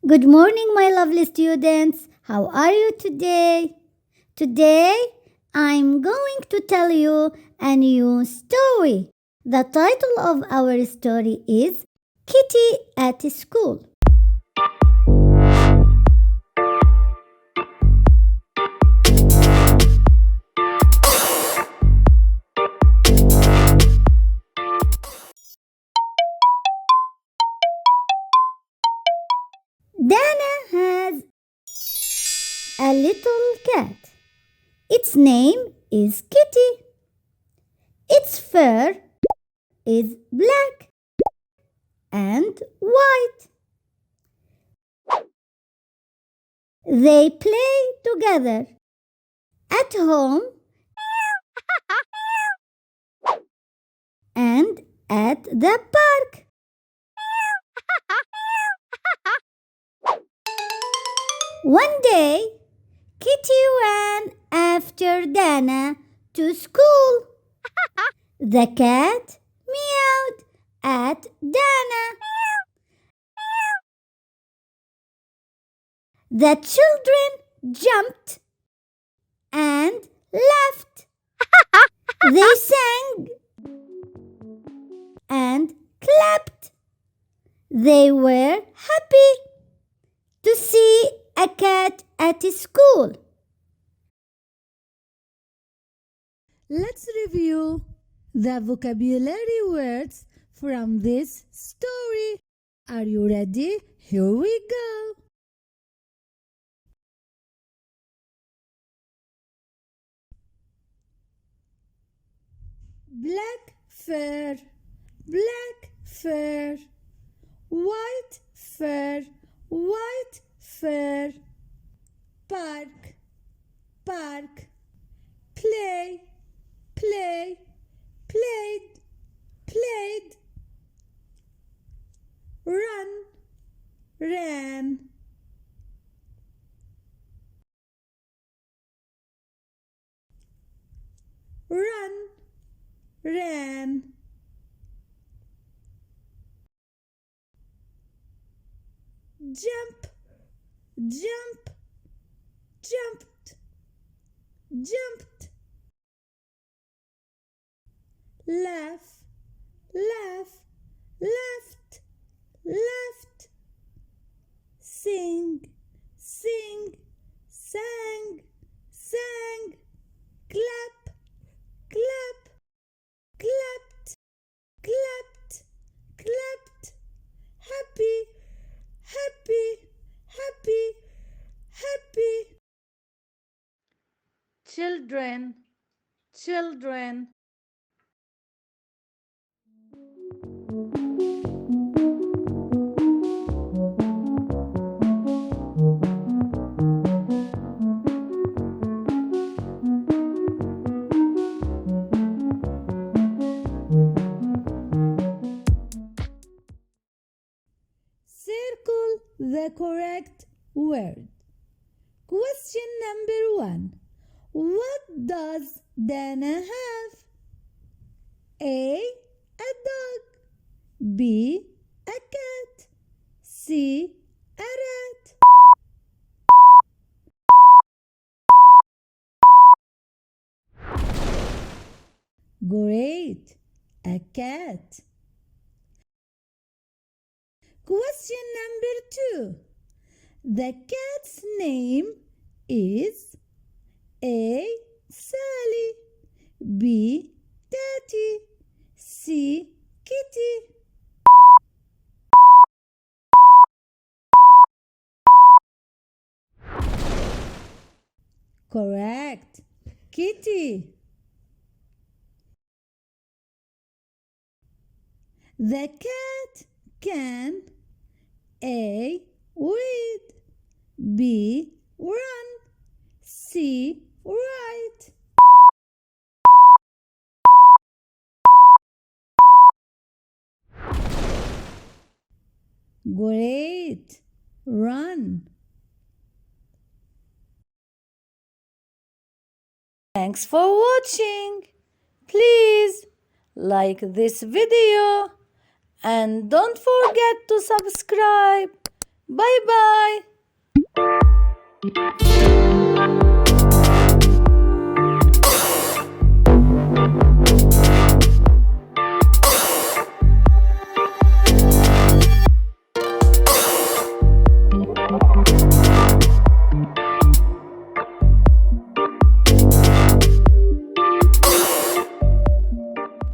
Good morning, my lovely students. How are you today? Today, I'm going to tell you a new story. The title of our story is Kitty at School. Dana has a little cat. Its name is Kitty. Its fur is black and white. They play together at home and at the park. One day, Kitty ran after Dana to school. The cat meowed at Dana. The children jumped and laughed. They sang and clapped. They were happy to see a cat at school. Let's review the vocabulary words from this story. Are you ready? Here we go. Black fur, black fur. White fur, white fur. Park, park. Play, play, played, played. Run, ran. Run, ran. Jump, jump, jumped, jumped. Laugh, laugh, laughed, laughed. Sing, sing, sang, sang. Clap, clap, clapped, clapped, clapped. Happy, happy, happy, happy. Children, children. Circle the correct word. Question number 1. What does Dana have? A dog. B, a cat. C, a rat. Great, a cat. Question number 2. The cat's name is A, Sally. B, Daddy. C, Kitty. Correct, Kitty. The cat can A, read. B, run. C, write. Great, run. Thanks for watching. Please like this video and don't forget to subscribe. Bye bye.